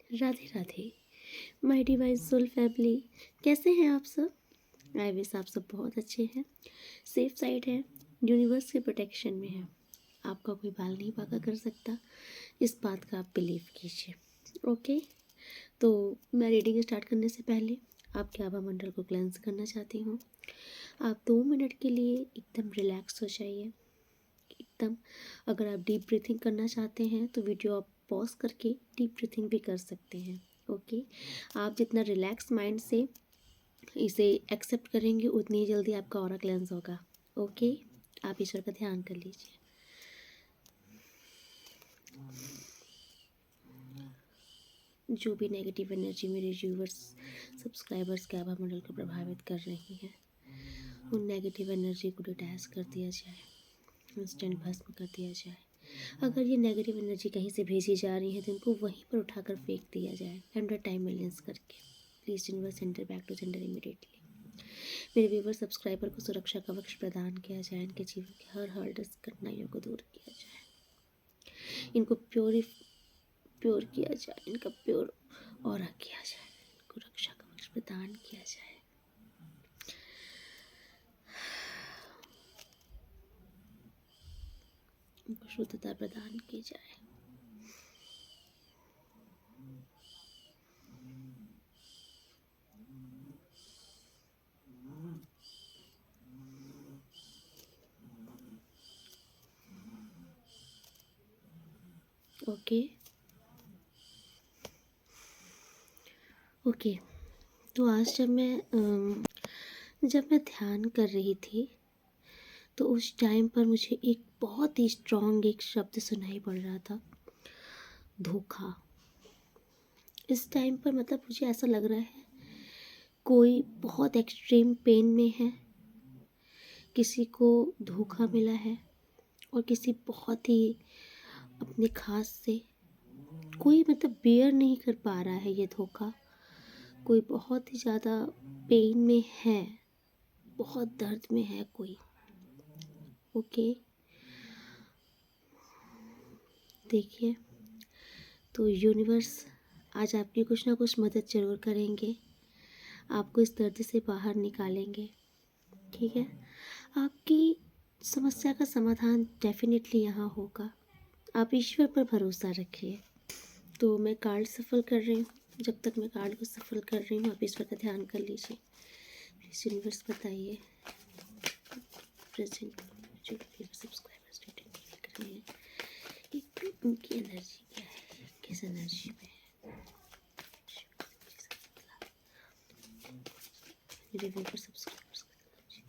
Radhe Radhe my divine soul family. कैसे हैं आप सब? आई विश आप सब बहुत अच्छे हैं, सेफ साइड हैं, यूनिवर्स के प्रोटेक्शन में हैं। आपका कोई बाल नहीं पाका कर सकता, इस बात का आप बिलीव कीजिए। ओके, तो मैं रीडिंग स्टार्ट करने से पहले आपके आभा मंडल को क्लेंस करना चाहती हूँ। आप 2 मिनट के लिए एकदम रिलैक्स हो जाइए, एकदम। अगर आप डीप ब्रीथिंग करना चाहते हैं तो वीडियो आप पॉज करके डीप ब्रीथिंग भी कर सकते हैं। ओके, आप जितना रिलैक्स माइंड से इसे एक्सेप्ट करेंगे उतनी ही जल्दी आपका ऑरा क्लेंस होगा। ओके, आप ईश्वर का ध्यान कर लीजिए। जो भी नेगेटिव एनर्जी मेरे व्यूवर्स सब्सक्राइबर्स के आभा मंडल को प्रभावित कर रही है, उन नेगेटिव एनर्जी को डिटैच कर दिया जाए, इंस्टेंट भस्म कर दिया जाए। अगर ये नेगेटिव एनर्जी कहीं से भेजी जा रही है तो इनको वहीं पर उठाकर फेंक दिया जाए 100 टाइम मिलियंस करके। Please universe centre back to centre immediately. मेरे व्यूवर सब्सक्राइबर को सुरक्षा कवच प्रदान किया जाए, इनके जीवन के हर हर्डस कठिनाइयों को दूर किया जाए, इनको प्योर किया जाए, इनका प्योर ऑरा किया जाए, इनको रक्षा कवच प्रदान किया जाए। इनको शुद्धता प्रदान की जाए। ओके ओके, तो आज जब मैं ध्यान कर रही थी तो उस टाइम पर मुझे एक बहुत ही स्ट्रॉन्ग एक शब्द सुनाई पड़ रहा था, धोखा। इस टाइम पर मतलब मुझे ऐसा लग रहा है कोई बहुत एक्सट्रीम पेन में है, किसी को धोखा मिला है और किसी बहुत ही अपने खास से कोई मतलब बेयर नहीं कर पा रहा है ये धोखा। कोई बहुत ही ज़्यादा पेन में है, बहुत दर्द में है कोई। ओके, देखिए, तो यूनिवर्स आज आपकी कुछ ना कुछ मदद ज़रूर करेंगे, आपको इस दर्द से बाहर निकालेंगे। ठीक है, आपकी समस्या का समाधान डेफिनेटली यहाँ होगा। आप ईश्वर पर भरोसा रखिए। तो मैं कार्ड सफल कर रही हूँ। जब तक मैं कार्ड को सफल कर रही हूँ आप ईश्वर का ध्यान कर लीजिए। प्लीज़ यूनिवर्स बताइए प्रेजेंट जो सब्सक्राइबर्स कर रहे हैं उनकी एनर्जी क्या है, किस एनर्जी में है। मेरे व्यूवर सब्सक्राइबर्स का एनर्जी।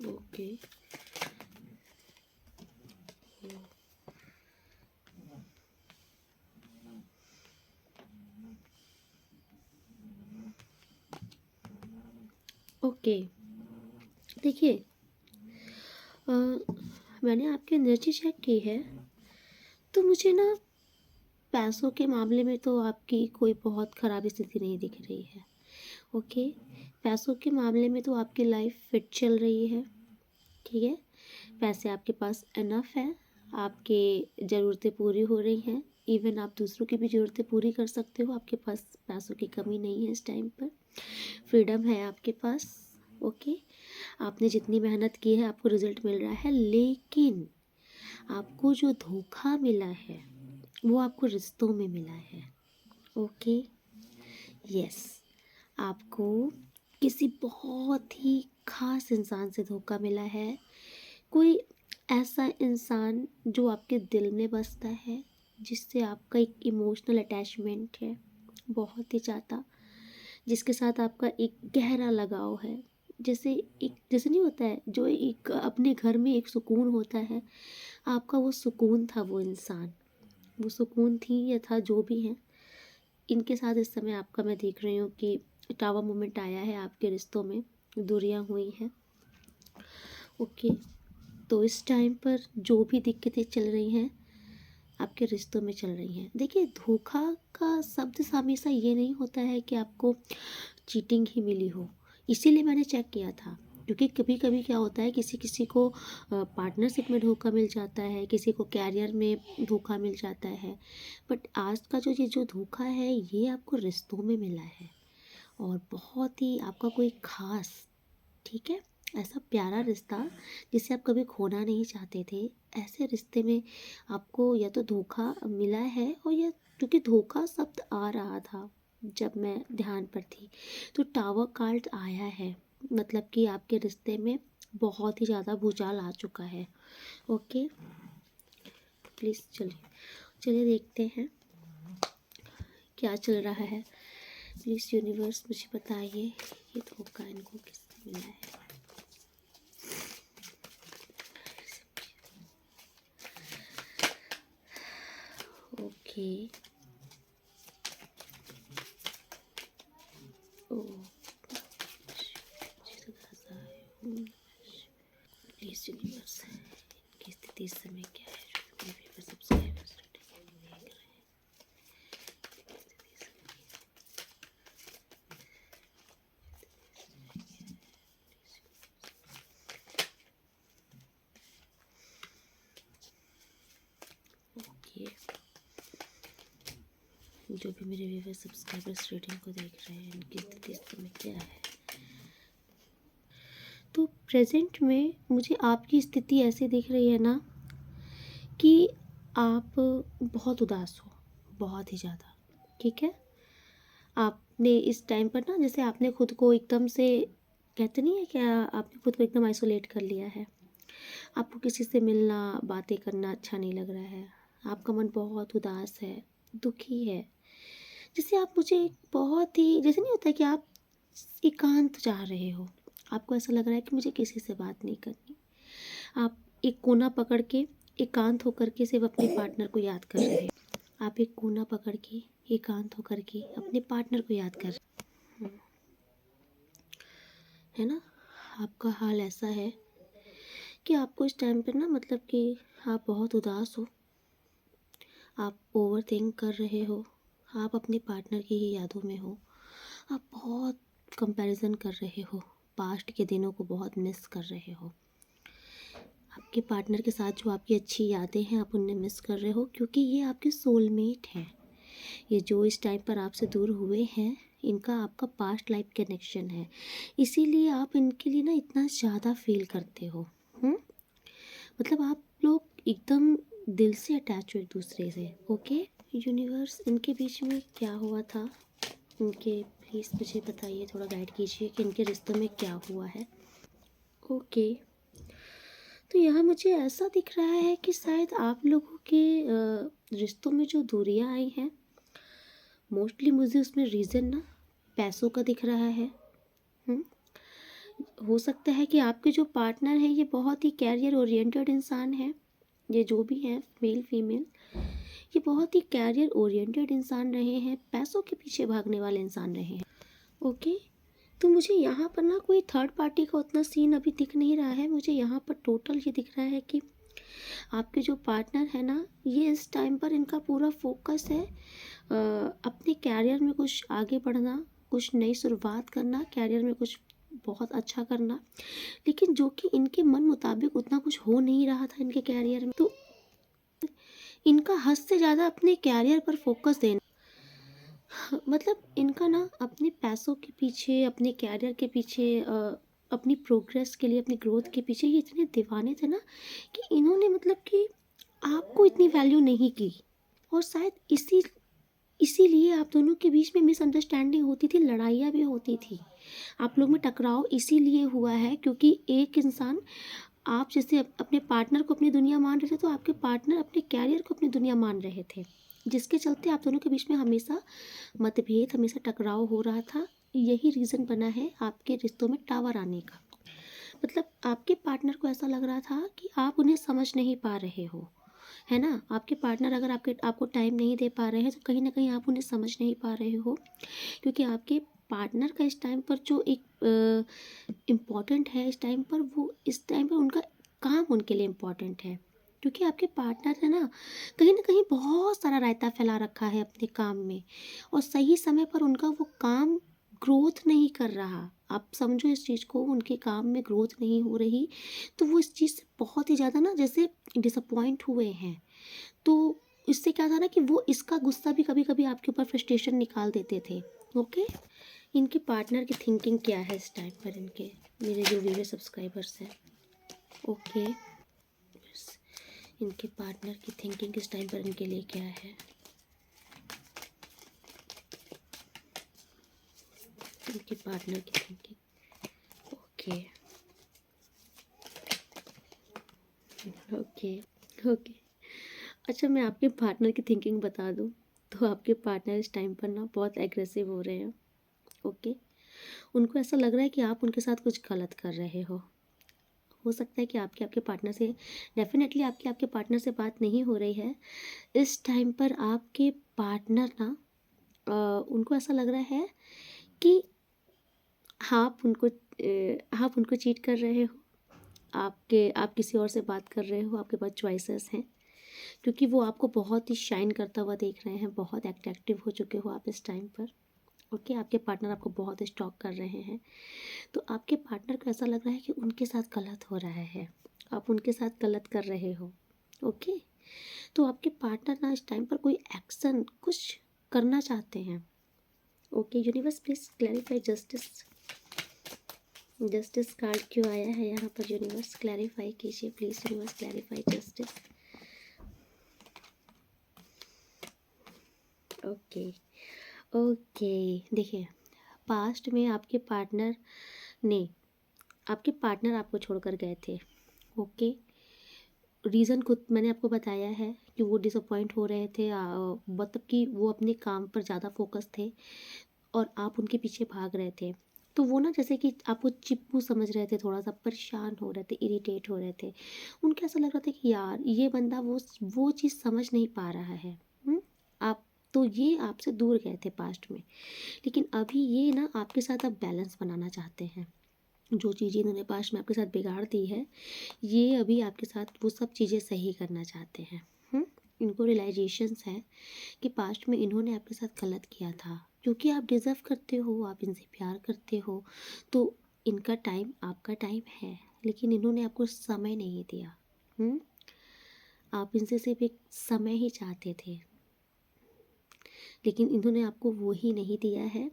ओके, ओके, देखिए, मैंने आपकी एनर्जी चेक की है तो मुझे ना पैसों के मामले में तो आपकी कोई बहुत ख़राब स्थिति नहीं दिख रही है। ओके, पैसों के मामले में तो आपकी लाइफ फिट चल रही है। ठीक है, पैसे आपके पास इनफ है, आपके ज़रूरतें पूरी हो रही हैं, इवन आप दूसरों की भी ज़रूरतें पूरी कर सकते हो। आपके पास पैसों की कमी नहीं है इस टाइम पर, फ्रीडम है आपके पास। ओके, आपने जितनी मेहनत की है आपको रिजल्ट मिल रहा है, लेकिन आपको जो धोखा मिला है वो आपको रिश्तों में मिला है। ओके, यस, आपको किसी बहुत ही खास इंसान से धोखा मिला है। कोई ऐसा इंसान जो आपके दिल में बसता है, जिससे आपका एक इमोशनल अटैचमेंट है बहुत ही ज़्यादा, जिसके साथ आपका एक गहरा लगाव है। जैसे नहीं होता है जो एक अपने घर में एक सुकून होता है, आपका वो सुकून था, वो इंसान, वो सुकून थी या था जो भी है। इनके साथ इस समय आपका मैं देख रही हूँ कि टावर मोमेंट आया है, आपके रिश्तों में दूरियां हुई हैं। ओके, तो इस टाइम पर जो भी दिक्कतें चल रही हैं आपके रिश्तों में चल रही हैं। देखिए, धोखा का शब्द हमेशा ये नहीं होता है कि आपको चीटिंग ही मिली हो, इसीलिए मैंने चेक किया था। क्योंकि कभी कभी क्या होता है, किसी किसी को पार्टनरशिप में धोखा मिल जाता है, किसी को कैरियर में धोखा मिल जाता है, बट आज का जो धोखा है ये आपको रिश्तों में मिला है, और बहुत ही आपका कोई खास, ठीक है, ऐसा प्यारा रिश्ता जिसे आप कभी खोना नहीं चाहते थे, ऐसे रिश्ते में आपको या तो धोखा मिला है, और या क्योंकि धोखा शब्द आ रहा था जब मैं ध्यान पर थी, तो टावर कार्ड आया है, मतलब कि आपके रिश्ते में बहुत ही ज़्यादा भूचाल आ चुका है। ओके, प्लीज़ चलिए चलिए देखते हैं क्या चल रहा है। प्लीज़ यूनिवर्स मुझे बताइए ये धोखा इनको किससे मिला है। ओके, ओ प्लीज़ यूनिवर्स की स्थिति इस समय क्या है, जो मेरे व्यूअर सब्सक्राइबर्स देख रहे हैं। ओके, जो भी मेरे व्यूअर सब्सक्राइबर्स रीडिंग को देख रहे हैं, इनकी स्थिति इस समय क्या है। तो प्रेजेंट में मुझे आपकी स्थिति ऐसे दिख रही है ना कि आप बहुत उदास हो, बहुत ही ज़्यादा, ठीक है। आपने इस टाइम पर ना, जैसे आपने खुद को एकदम से, कहते नहीं है क्या, आपने खुद को एकदम आइसोलेट कर लिया है। आपको किसी से मिलना, बातें करना अच्छा नहीं लग रहा है। आपका मन बहुत उदास है, दुखी है। जैसे आप मुझे बहुत ही, जैसे नहीं होता कि आप एकांत चाह रहे हो, आपको ऐसा लग रहा है कि मुझे किसी से बात नहीं करनी। आप एक कोना पकड़ के एकांत होकर के सिर्फ अपने पार्टनर को याद कर रहे हो। आप एक कोना पकड़ के एकांत होकर के अपने पार्टनर को याद कर रहे हो, है ना। आपका हाल ऐसा है कि आपको इस टाइम पर ना, मतलब कि आप बहुत उदास हो, आप ओवर थिंक कर रहे हो, आप अपने पार्टनर की ही यादों में हो, आप बहुत कंपैरिजन कर रहे हो, पास्ट के दिनों को बहुत मिस कर रहे हो। आपके पार्टनर के साथ जो आपकी अच्छी यादें हैं आप उन्हें मिस कर रहे हो, क्योंकि ये आपके सोलमेट हैं। ये जो इस टाइम पर आपसे दूर हुए हैं, इनका आपका पास्ट लाइफ कनेक्शन है, इसीलिए आप इनके लिए ना इतना ज़्यादा फील करते हो। मतलब आप लोग एकदम दिल से अटैच हो एक दूसरे से। ओके यूनिवर्स, इनके बीच में क्या हुआ था, इनके प्लीज़ मुझे बताइए, थोड़ा गाइड कीजिए कि इनके रिश्ते में क्या हुआ है। ओके, तो यहाँ मुझे ऐसा दिख रहा है कि शायद आप लोगों के रिश्तों में जो दूरियां आई हैं, मोस्टली मुझे उसमें रीज़न ना पैसों का दिख रहा है। हो सकता है कि आपके जो पार्टनर है ये बहुत ही कैरियर ओरिएंटेड इंसान है। ये जो भी हैं, मेल फीमेल, ये बहुत ही कैरियर ओरिएंटेड इंसान रहे हैं, पैसों के पीछे भागने वाले इंसान रहे हैं। ओके, तो मुझे यहाँ पर ना कोई थर्ड पार्टी का उतना सीन अभी दिख नहीं रहा है। मुझे यहाँ पर टोटल ये दिख रहा है कि आपके जो पार्टनर है ना, ये इस टाइम पर इनका पूरा फोकस है अपने कैरियर में कुछ आगे बढ़ना, कुछ नई शुरुआत करना, कैरियर में कुछ बहुत अच्छा करना, लेकिन जो कि इनके मन मुताबिक उतना कुछ हो नहीं रहा था इनके कैरियर में। तो इनका हद से ज़्यादा अपने कैरियर पर फोकस देना, मतलब इनका ना अपने पैसों के पीछे, अपने कैरियर के पीछे, अपनी प्रोग्रेस के लिए, अपनी ग्रोथ के पीछे ये इतने दीवाने थे ना कि इन्होंने, मतलब कि आपको इतनी वैल्यू नहीं की। और शायद इसीलिए आप दोनों के बीच में मिसअंडरस्टैंडिंग होती थी, लड़ाइयाँ भी होती थी। आप लोग में टकराव इसीलिए हुआ है क्योंकि एक इंसान, आप जैसे अपने पार्टनर को अपनी दुनिया मान रहे थे, तो आपके पार्टनर अपने कैरियर को अपनी दुनिया मान रहे थे, जिसके चलते आप दोनों के बीच में हमेशा मतभेद, हमेशा टकराव हो रहा था। यही रीज़न बना है आपके रिश्तों में टावर आने का। मतलब आपके पार्टनर को ऐसा लग रहा था कि आप उन्हें समझ नहीं पा रहे हो, है ना। आपके पार्टनर अगर आपको टाइम नहीं दे पा रहे हैं, तो कहीं ना कहीं आप उन्हें समझ नहीं पा रहे हो, क्योंकि आपके पार्टनर का इस टाइम पर जो एक इम्पॉर्टेंट है, इस टाइम पर वो, इस टाइम पर उनका काम उनके लिए इम्पॉर्टेंट है। क्योंकि आपके पार्टनर है ना कहीं बहुत सारा रायता फैला रखा है अपने काम में, और सही समय पर उनका वो काम ग्रोथ नहीं कर रहा। आप समझो इस चीज़ को, उनके काम में ग्रोथ नहीं हो रही, तो वो इस चीज़ से बहुत ही ज़्यादा ना जैसे डिसअपॉइंट हुए हैं। तो इससे क्या था ना कि वो इसका गुस्सा भी कभी कभी आपके ऊपर फ्रस्ट्रेशन निकाल देते थे। ओके, इनके पार्टनर की थिंकिंग क्या है इस टाइम पर, इनके मेरे जो वीडियो सब्सक्राइबर्स हैं। ओके, इनके पार्टनर की थिंकिंग इस टाइम पर इनके लिए क्या है। इनके पार्टनर की थिंकिंग। Okay okay okay. अच्छा, मैं आपके पार्टनर की थिंकिंग बता दूं तो आपके पार्टनर इस टाइम पर ना बहुत एग्रेसिव हो रहे हैं। ओके, उनको ऐसा लग रहा है कि आप उनके साथ कुछ गलत कर रहे हो सकता है कि आपके आपके पार्टनर से, डेफिनेटली आपके आपके पार्टनर से बात नहीं हो रही है इस टाइम पर। आपके पार्टनर ना उनको ऐसा लग रहा है कि आप उनको चीट कर रहे हो, आप किसी और से बात कर रहे हो, आपके पास चॉइसेस हैं, क्योंकि वो आपको बहुत ही शाइन करता हुआ देख रहे हैं, बहुत अट्रैक्टिव हो चुके हो आप इस टाइम पर। ओके, आपके पार्टनर आपको बहुत स्टॉक कर रहे हैं, तो आपके पार्टनर को ऐसा लग रहा है कि उनके साथ गलत हो रहा है, आप उनके साथ गलत कर रहे हो। ओके, तो आपके पार्टनर ना इस टाइम पर कोई एक्शन कुछ करना चाहते हैं। Okay universe, please clarify justice. Justice card क्यों आया है यहाँ पर? यूनिवर्स क्लैरिफाई कीजिए please, universe clarify justice. Okay okay, देखिए पास्ट में ने आपके पार्टनर आपको छोड़कर गए थे। ओके, रीज़न खुद मैंने आपको बताया है कि वो डिसअपॉइंट हो रहे थे, मतलब कि वो अपने काम पर ज़्यादा फोकस थे और आप उनके पीछे भाग रहे थे। तो वो ना जैसे कि आपको चिप्पू समझ रहे थे, थोड़ा सा परेशान हो रहे थे, इरिटेट हो रहे थे। उनको ऐसा लग रहा था कि यार ये बंदा वो चीज़ समझ नहीं पा रहा है। आप तो ये आपसे दूर गए थे पास्ट में, लेकिन अभी ये ना आपके साथ अब बैलेंस बनाना चाहते हैं। जो चीज़ें इन्होंने पास्ट में आपके साथ बिगाड़ दी है, ये अभी आपके साथ वो सब चीज़ें सही करना चाहते हैं। इनको रियलाइजेशंस है कि पास्ट में इन्होंने आपके साथ गलत किया था, क्योंकि आप डिज़र्व करते हो, आप इनसे प्यार करते हो, तो इनका टाइम आपका टाइम है, लेकिन इन्होंने आपको समय नहीं दिया। आप इनसे सिर्फ एक समय ही चाहते थे, लेकिन इन्होंने आपको वो ही नहीं दिया है,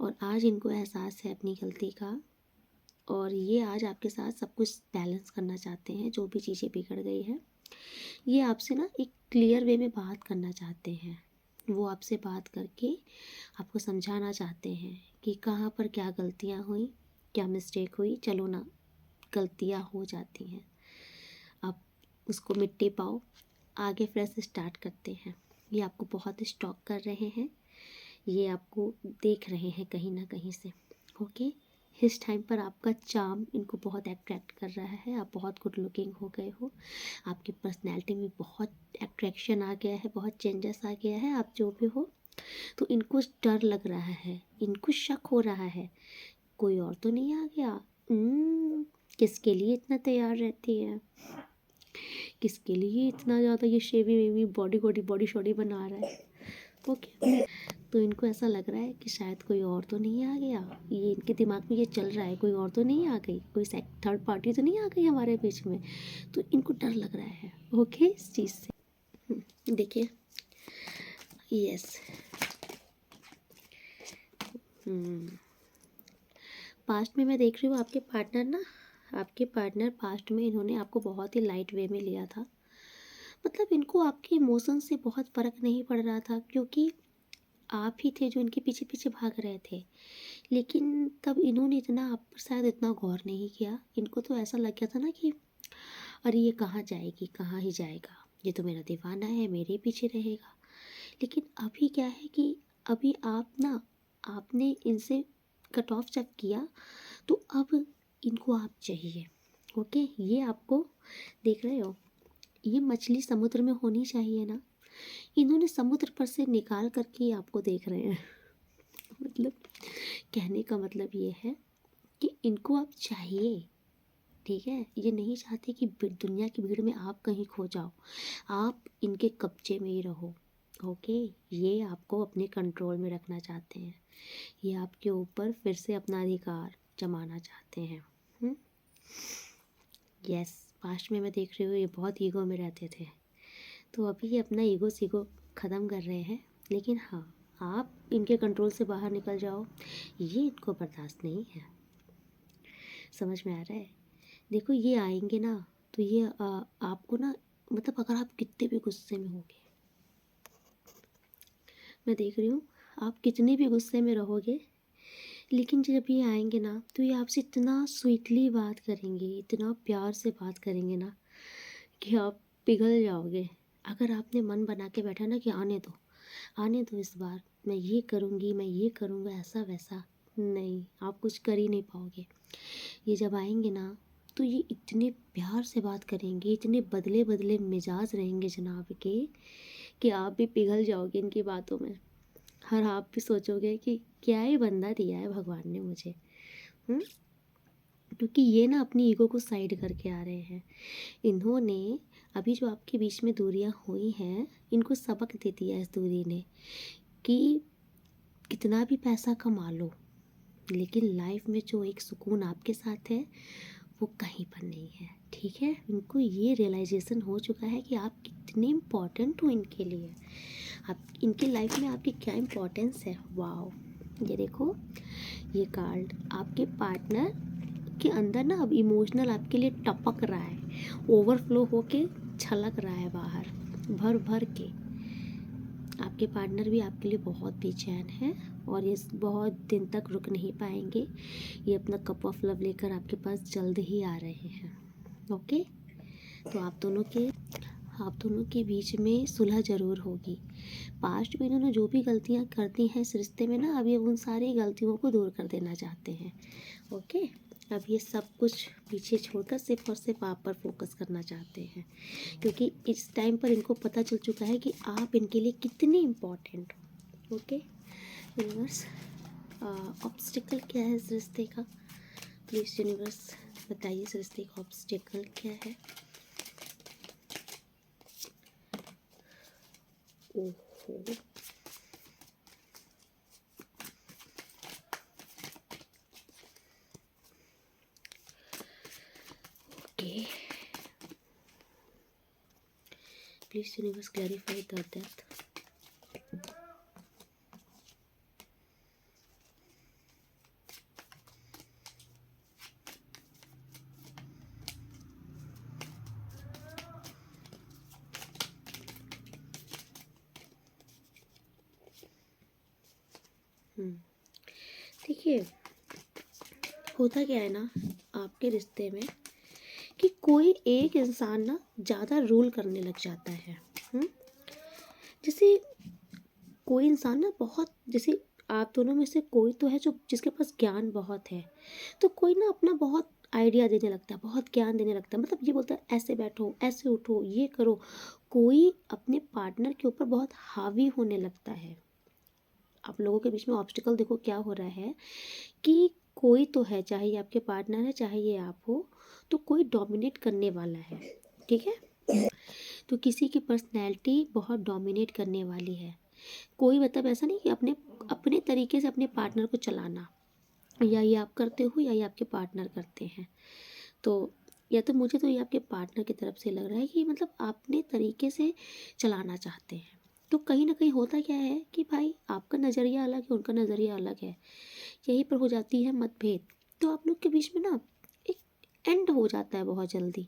और आज इनको एहसास है अपनी गलती का, और ये आज आपके साथ सब कुछ बैलेंस करना चाहते हैं। जो भी चीज़ें बिगड़ गई है, ये आपसे ना एक क्लियर वे में बात करना चाहते हैं। वो आपसे बात करके आपको समझाना चाहते हैं कि कहाँ पर क्या गलतियाँ हुई, क्या मिस्टेक हुई। चलो ना, गलतियाँ हो जाती हैं, आप उसको मिट्टी पाओ, आगे फ्रेश स्टार्ट करते हैं। ये आपको बहुत स्टॉक कर रहे हैं, ये आपको देख रहे हैं कहीं ना कहीं से। ओके, इस टाइम पर आपका चार्म इनको बहुत अट्रैक्ट कर रहा है, आप बहुत गुड लुकिंग हो गए हो, आपकी पर्सनैलिटी में बहुत अट्रैक्शन आ गया है, बहुत चेंजेस आ गया है, आप जो भी हो। तो इनको डर लग रहा है, इनको शक हो रहा है कोई और तो नहीं आ गया। किसके लिए इतना तैयार रहती है, किसके लिए इतना ज़्यादा ये शेवी वेवी बॉडी शॉडी बना रहा है। ओके, तो इनको ऐसा लग रहा है कि शायद कोई और तो नहीं आ गया, ये इनके दिमाग में ये चल रहा है, कोई और तो नहीं आ गई, कोई थर्ड पार्टी तो नहीं आ गई हमारे बीच में। तो इनको डर लग रहा है ओके इस चीज़ से। देखिए यस, पास्ट में मैं देख रही हूँ आपके पार्टनर पास्ट में इन्होंने आपको बहुत ही लाइट वे में लिया था। मतलब इनको आपके इमोशन से बहुत फ़र्क नहीं पड़ रहा था, क्योंकि आप ही थे जो इनके पीछे पीछे भाग रहे थे। लेकिन तब इन्होंने इतना आप पर शायद इतना गौर नहीं किया। इनको तो ऐसा लग गया था ना कि अरे ये कहाँ जाएगी, कहाँ ही जाएगा, ये तो मेरा दीवाना है, मेरे पीछे रहेगा। लेकिन अभी क्या है कि अभी आपने इनसे कट ऑफ जब किया, तो अब इनको आप चाहिए। ओके, ये आपको देख रहे हो, ये मछली समुद्र में होनी चाहिए ना, इन्होंने समुद्र पर से निकाल करके आपको देख रहे हैं। मतलब कहने का मतलब ये है कि इनको आप चाहिए, ठीक है? ये नहीं चाहते कि दुनिया की भीड़ में आप कहीं खो जाओ, आप इनके कब्जे में ही रहो। ओके, ये आपको अपने कंट्रोल में रखना चाहते हैं, ये आपके ऊपर फिर से अपना अधिकार जमाना चाहते हैं। यस, पास्ट में मैं देख रही हूँ ये बहुत ईगो में रहते थे, तो अभी ये अपना ईगो सीगो ख़त्म कर रहे हैं। लेकिन हाँ, आप इनके कंट्रोल से बाहर निकल जाओ, ये इनको बर्दाश्त नहीं है। समझ में आ रहा है? देखो, ये आएंगे ना तो ये आपको ना, मतलब अगर आप कितने भी गुस्से में होगे, मैं देख रही हूँ आप कितने भी गुस्से में रहोगे, लेकिन जब ये आएंगे ना तो ये आपसे इतना स्वीटली बात करेंगे, इतना प्यार से बात करेंगे ना कि आप पिघल जाओगे। अगर आपने मन बना के बैठा ना कि आने दो इस बार, मैं ये करूँगी, मैं ये करूँगा, ऐसा वैसा, नहीं, आप कुछ कर ही नहीं पाओगे। ये जब आएंगे ना तो ये इतने प्यार से बात करेंगे, इतने बदले बदले मिजाज रहेंगे जनाब के, कि आप भी पिघल जाओगे इनकी बातों में। और आप भी सोचोगे कि क्या ही बंदा दिया है भगवान ने मुझे। क्योंकि ये ना अपनी ईगो को साइड करके आ रहे हैं। इन्होंने अभी जो आपके बीच में दूरियां हुई हैं, इनको सबक दे दिया इस दूरी ने कि कितना भी पैसा कमा लो, लेकिन लाइफ में जो एक सुकून आपके साथ है वो कहीं पर नहीं है। ठीक है, इनको ये रियलाइजेशन हो चुका है कि आप कितने इम्पोर्टेंट हो इनके लिए, आप इनकी लाइफ में आपकी क्या इम्पोर्टेंस है। वाओ, ये देखो, ये कार्ड आपके पार्टनर के अंदर ना अब इमोशनल आपके लिए टपक रहा है, ओवरफ्लो होके छलक रहा है बाहर भर भर के। आपके पार्टनर भी आपके लिए बहुत बेचैन है और ये बहुत दिन तक रुक नहीं पाएंगे। ये अपना कप ऑफ लव लेकर आपके पास जल्द ही आ रहे हैं। ओके, तो आप दोनों के बीच में सुलह ज़रूर होगी। पास्ट में इन्होंने जो भी गलतियां करती हैं इस रिश्ते में ना, अब ये उन सारी गलतियों को दूर कर देना चाहते हैं। ओके, अब ये सब कुछ पीछे छोड़कर सिर्फ और सिर्फ आप पर फोकस करना चाहते हैं, क्योंकि इस टाइम पर इनको पता चल चुका है कि आप इनके लिए कितने इम्पोर्टेंट हो। ओके यूनिवर्स, ऑब्स्टिकल क्या है इस रिश्ते का? प्लीज़ यूनिवर्स बताइए, इस रिश्ते का ऑब्स्टिकल क्या है? ओहो, okay, please universe clarify the depth. देखिए, होता क्या है ना आपके रिश्ते में कि कोई एक इंसान ना ज़्यादा रूल करने लग जाता है। जैसे कोई इंसान ना बहुत, जैसे आप दोनों में से कोई तो है जो जिसके पास ज्ञान बहुत है, तो कोई ना अपना बहुत आइडिया देने लगता है, बहुत ज्ञान देने लगता है, मतलब ये बोलता है ऐसे बैठो, ऐसे उठो, ये करो। कोई अपने पार्टनर के ऊपर बहुत हावी होने लगता है। आप लोगों के बीच में ऑब्स्टिकल देखो क्या हो रहा है कि कोई तो है, चाहे ये आपके पार्टनर है चाहे ये आप हो, तो कोई डोमिनेट करने वाला है। ठीक है, तो किसी की पर्सनैलिटी बहुत डोमिनेट करने वाली है। कोई मतलब ऐसा नहीं कि अपने अपने तरीके से अपने पार्टनर को चलाना, या ये आप करते हो या ये आपके पार्टनर करते हैं। तो या तो मुझे तो ये आपके पार्टनर की तरफ से लग रहा है कि मतलब अपने तरीके से चलाना चाहते हैं। तो कहीं ना कहीं होता क्या है कि भाई आपका नज़रिया अलग है, उनका नज़रिया अलग है, यहीं पर हो जाती है मतभेद। तो आप लोग के बीच में ना एक एंड हो जाता है बहुत जल्दी,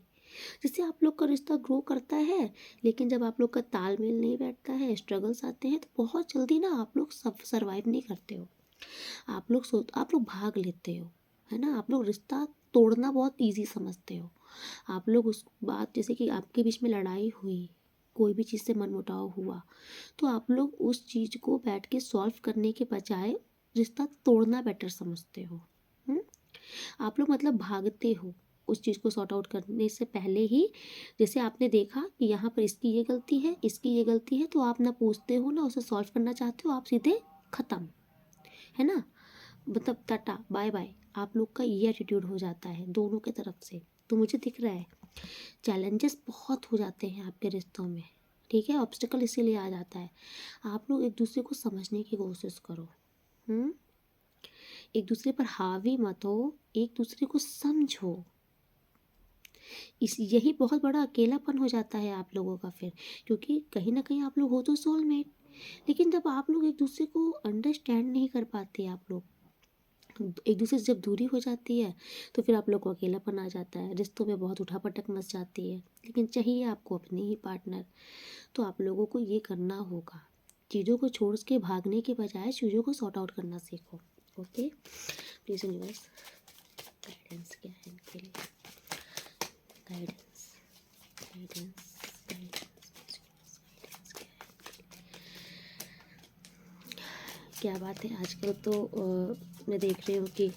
जिससे आप लोग का रिश्ता ग्रो करता है। लेकिन जब आप लोग का तालमेल नहीं बैठता है, स्ट्रगल्स आते हैं, तो बहुत जल्दी ना आप लोग सब सर्वाइव नहीं करते हो। आप लोग भाग लेते हो, है ना। आप लोग रिश्ता तोड़ना बहुत इजी समझते हो। आप लोग उस बात, जैसे कि आपके बीच में लड़ाई हुई, कोई भी चीज़ से मनमुटाव हुआ, तो आप लोग उस चीज़ को बैठ के सॉल्व करने के बजाय रिश्ता तोड़ना बेटर समझते हो। हम्म? आप लोग मतलब भागते हो उस चीज़ को सॉर्ट आउट करने से पहले ही। जैसे आपने देखा कि यहाँ पर इसकी ये गलती है, इसकी ये गलती है, तो आप ना पूछते हो ना उसे सॉल्व करना चाहते हो, आप सीधे ख़त्म, है ना। मतलब टाटा बाय बाय, आप लोग का ये एटीट्यूड हो जाता है दोनों के तरफ से। तो मुझे दिख रहा है चैलेंजेस बहुत हो जाते हैं आपके रिश्तों में, ठीक है। ऑब्स्टिकल इसीलिए आ जाता है। आप लोग एक दूसरे को समझने की कोशिश करो। हम्म एक दूसरे पर हावी मत हो, एक दूसरे को समझो। इस यही बहुत बड़ा अकेलापन हो जाता है आप लोगों का फिर, क्योंकि कहीं ना कहीं आप लोग हो तो सोलमेट, लेकिन जब आप लोग एक दूसरे को अंडरस्टैंड नहीं कर पाते, आप लोग एक दूसरे से जब दूरी हो जाती है, तो फिर आप लोग को अकेलापन आ जाता है, रिश्तों में बहुत उठापटक मच जाती है। लेकिन चाहिए आपको अपने ही पार्टनर। तो आप लोगों को ये करना होगा, चीज़ों को छोड़ के भागने के बजाय चीज़ों को सॉर्ट आउट करना सीखो। ओके, प्लीज़ यूनिवर्स गाइडेंस क्या है इनके लिए, गाइडेंस गाइडेंस गाइडेंस क्या बात है। आजकल तो मैं देख रही हूँ कि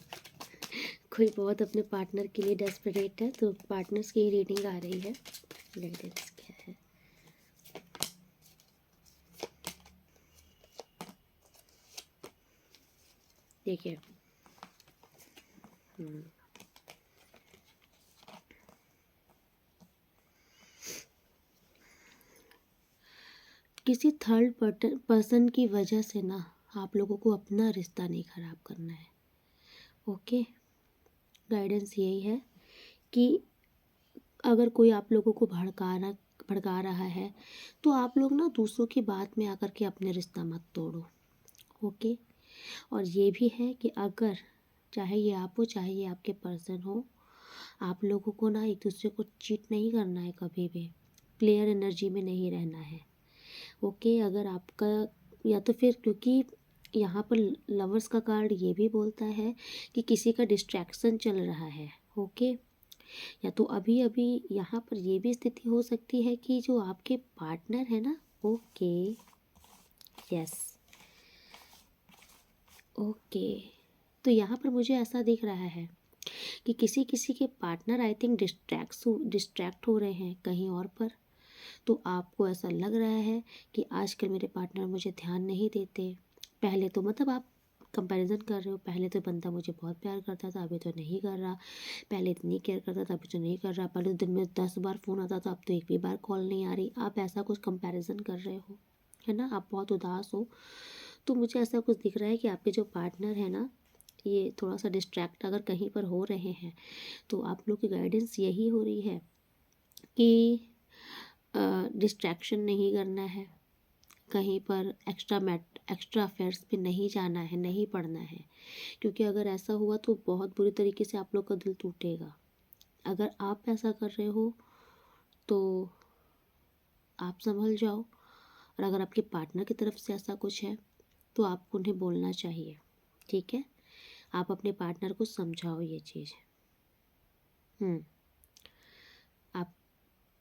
कोई बहुत अपने पार्टनर के लिए डेस्परेट है, तो पार्टनर्स की ही रीडिंग आ रही है। गाइडेंस क्या है, देखिए। किसी थर्ड पर्सन की वजह से ना आप लोगों को अपना रिश्ता नहीं खराब करना है। ओके, गाइडेंस यही है कि अगर कोई आप लोगों को भड़का रहा है, तो आप लोग ना दूसरों की बात में आकर के अपने रिश्ता मत तोड़ो। ओके, और ये भी है कि अगर चाहे ये आप हो चाहे ये आपके पर्सन हो, आप लोगों को ना एक दूसरे को चीट नहीं करना है, कभी भी प्लेयर एनर्जी में नहीं रहना है। ओके, अगर आपका या तो फिर, क्योंकि यहाँ पर लवर्स का कार्ड ये भी बोलता है कि किसी का डिस्ट्रैक्शन चल रहा है। ओके, या तो अभी अभी यहाँ पर ये भी स्थिति हो सकती है कि जो आपके पार्टनर है ना, ओके, यस, ओके, तो यहाँ पर मुझे ऐसा दिख रहा है कि किसी किसी के पार्टनर आई थिंक डिस्ट्रैक्ट हो रहे हैं कहीं और पर। तो आपको ऐसा लग रहा है कि आजकल मेरे पार्टनर मुझे ध्यान नहीं देते। पहले तो मतलब आप कंपैरिजन कर रहे हो, पहले तो बंदा मुझे बहुत प्यार करता था, अभी तो नहीं कर रहा। पहले इतनी केयर करता था, अभी तो नहीं कर रहा। पहले दिन में 10 बार फ़ोन आता था, अब तो एक भी बार कॉल नहीं आ रही। आप ऐसा कुछ कंपैरिजन कर रहे हो, है ना, आप बहुत उदास हो। तो मुझे ऐसा कुछ दिख रहा है कि आपके जो पार्टनर है ना, ये थोड़ा सा डिस्ट्रैक्ट अगर कहीं पर हो रहे हैं, तो आप लोग की गाइडेंस यही हो रही है कि डिस्ट्रैक्शन नहीं करना है, कहीं पर एक्स्ट्रा अफेयर्स पे नहीं जाना है, नहीं पढ़ना है। क्योंकि अगर ऐसा हुआ तो बहुत बुरी तरीके से आप लोग का दिल टूटेगा। अगर आप ऐसा कर रहे हो तो आप संभल जाओ, और अगर आपके पार्टनर की तरफ से ऐसा कुछ है तो आपको उन्हें बोलना चाहिए, ठीक है। आप अपने पार्टनर को समझाओ ये चीज़। आप,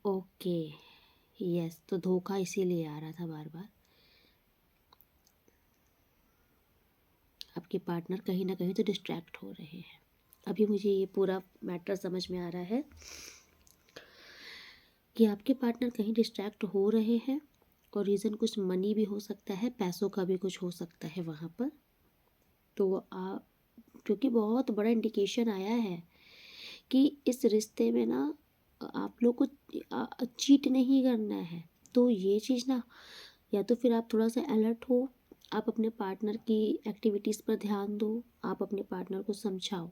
ओके, यस, तो धोखा इसीलिए आ रहा था बार बार। आपके पार्टनर कहीं ना कहीं तो डिस्ट्रैक्ट हो रहे हैं। अभी मुझे ये पूरा मैटर समझ में आ रहा है कि आपके पार्टनर कहीं डिस्ट्रैक्ट हो रहे हैं, और रीज़न कुछ मनी भी हो सकता है, पैसों का भी कुछ हो सकता है वहाँ पर। तो आप, क्योंकि बहुत बड़ा इंडिकेशन आया है कि इस रिश्ते में ना आप लोग को चीट नहीं करना है। तो ये चीज़ ना, या तो फिर आप थोड़ा सा अलर्ट हो, आप अपने पार्टनर की एक्टिविटीज़ पर ध्यान दो, आप अपने पार्टनर को समझाओ।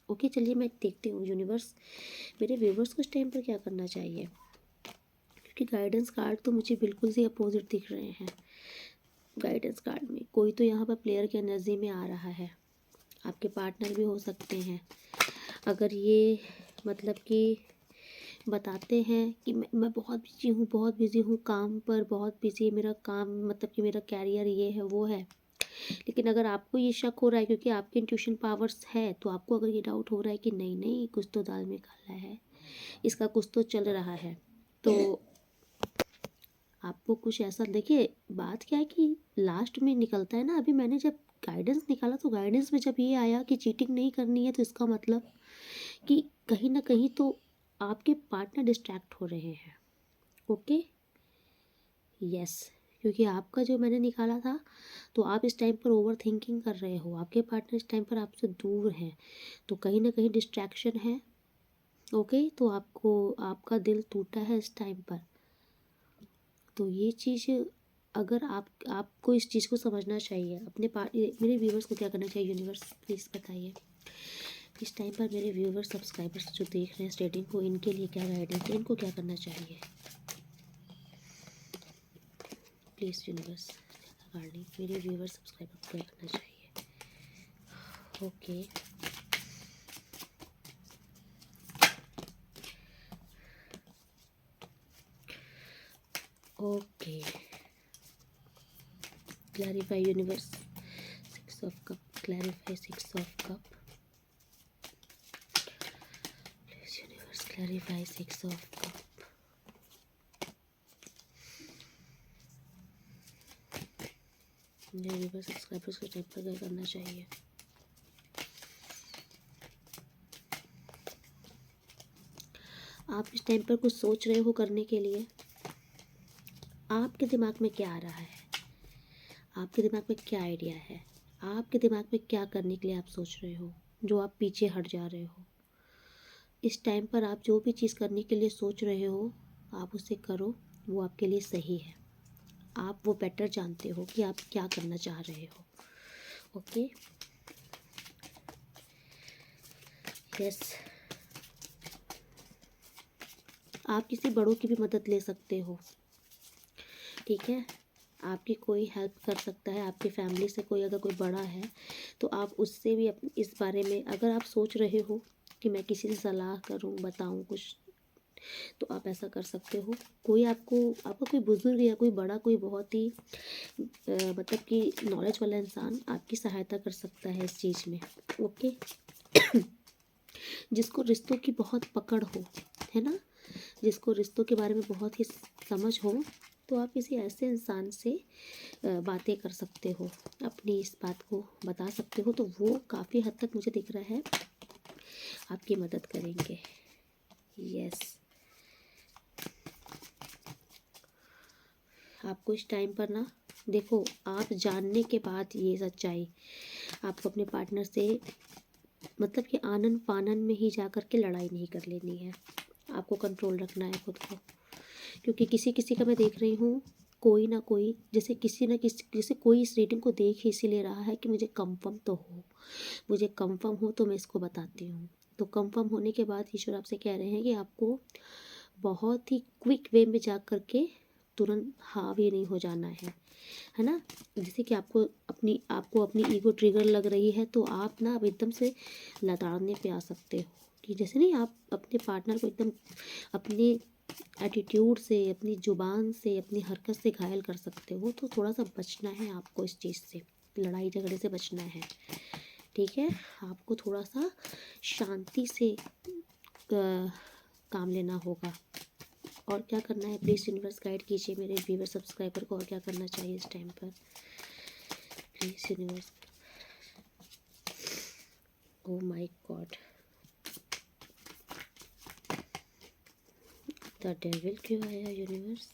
ओके, चलिए मैं देखती हूँ यूनिवर्स मेरे व्यूवर्स को इस टाइम पर क्या करना चाहिए, क्योंकि गाइडेंस कार्ड तो मुझे बिल्कुल से अपोजिट दिख रहे हैं। गाइडेंस कार्ड में कोई तो यहाँ पर प्लेयर की एनर्जी में आ रहा है, आपके पार्टनर भी हो सकते हैं। अगर ये मतलब कि बताते हैं कि मैं बहुत बिज़ी हूँ काम पर, बहुत बिज़ी है मेरा काम, मतलब कि मेरा कैरियर ये है वो है। लेकिन अगर आपको ये शक हो रहा है, क्योंकि आपके इंट्यूशन पावर्स है, तो आपको अगर ये डाउट हो रहा है कि नहीं नहीं कुछ तो दाल में काला है, इसका कुछ तो चल रहा है, तो आपको कुछ ऐसा, देखिए बात क्या है कि लास्ट में निकलता है ना। अभी मैंने जब गाइडेंस निकाला तो गाइडेंस में जब ये आया कि चीटिंग नहीं करनी है, तो इसका मतलब कि कहीं ना कहीं तो आपके पार्टनर डिस्ट्रैक्ट हो रहे हैं। ओके, यस, क्योंकि आपका जो मैंने निकाला था, तो आप इस टाइम पर ओवर थिंकिंग कर रहे हो, आपके पार्टनर इस टाइम पर आपसे दूर हैं, तो कहीं ना कहीं डिस्ट्रैक्शन है। ओके, तो आपका दिल टूटा है इस टाइम पर। तो ये चीज़, अगर आपको इस चीज़ को समझना चाहिए। मेरे व्यूवर्स को क्या करना चाहिए, यूनिवर्स प्लीज़ बताइए। इस टाइम पर मेरे व्यूवर्स सब्सक्राइबर्स जो देख रहे हैं इस रीडिंग को, इनके लिए क्या गाइडेंस है, इनको क्या करना चाहिए प्लीज़ यूनिवर्स। गार्डिंग मेरे व्यूवर्स सब्सक्राइबर को क्या करना चाहिए। Okay, okay, clarify universe, 6 of cup, clarify 6 of cup, please universe clarify 6 of cup. Universe subscribers को टाइम पर क्या करना चाहिए। आप इस टाइम पर कुछ सोच रहे हो करने के लिए। आपके दिमाग में क्या आ रहा है, आपके दिमाग में क्या आइडिया है, आपके दिमाग में क्या करने के लिए आप सोच रहे हो, जो आप पीछे हट जा रहे हो। इस टाइम पर आप जो भी चीज़ करने के लिए सोच रहे हो, आप उसे करो, वो आपके लिए सही है। आप वो बेटर जानते हो कि आप क्या करना चाह रहे हो। ओके, यस, आप किसी बड़ों की भी मदद ले सकते हो, ठीक है। आपकी कोई हेल्प कर सकता है, आपकी फैमिली से कोई अगर कोई बड़ा है तो आप उससे भी इस बारे में, अगर आप सोच रहे हो कि मैं किसी से सलाह करूं, बताऊं कुछ, तो आप ऐसा कर सकते हो। कोई आपका कोई बुजुर्ग या कोई बड़ा, कोई बहुत ही मतलब कि नॉलेज वाला इंसान आपकी सहायता कर सकता है इस चीज़ में। ओके, जिसको रिश्तों की बहुत पकड़ हो, है ना, जिसको रिश्तों के बारे में बहुत ही समझ हो, तो आप किसी ऐसे इंसान से बातें कर सकते हो, अपनी इस बात को बता सकते हो, तो वो काफ़ी हद तक मुझे दिख रहा है आपकी मदद करेंगे। यस, आपको इस टाइम पर ना, देखो, आप जानने के बाद ये सच्चाई, आपको अपने पार्टनर से मतलब कि आनन फानन में ही जा कर के लड़ाई नहीं कर लेनी है। आपको कंट्रोल रखना है खुद को, क्योंकि किसी किसी का मैं देख रही हूँ, कोई ना कोई, जैसे किसी ना किसी, जैसे कोई इस रीडिंग को देख ही इसीलिए रहा है कि मुझे कंफर्म तो हो, मुझे कंफर्म हो तो मैं इसको बताती हूँ। तो कंफर्म होने के बाद ईश्वर आपसे कह रहे हैं कि आपको बहुत ही क्विक वे में जा कर के तुरंत हावी नहीं हो जाना है ना। जैसे कि आपको अपनी ईगो ट्रिगर लग रही है, तो आप ना अब एकदम से लताड़ने पे आ सकते हो, कि जैसे नहीं, आप अपने पार्टनर को एकदम अपने एटीट्यूड से, अपनी ज़ुबान से, अपनी हरकत से घायल कर सकते हो। तो थोड़ा सा बचना है आपको इस चीज़ से, लड़ाई झगड़े से बचना है, ठीक है। आपको थोड़ा सा शांति से काम लेना होगा। और क्या करना है प्लीज़ यूनिवर्स गाइड कीजिए मेरे व्यूवर सब्सक्राइबर को, और क्या करना चाहिए इस टाइम पर please universe. Oh my God, the devil क्यों आया यूनिवर्स।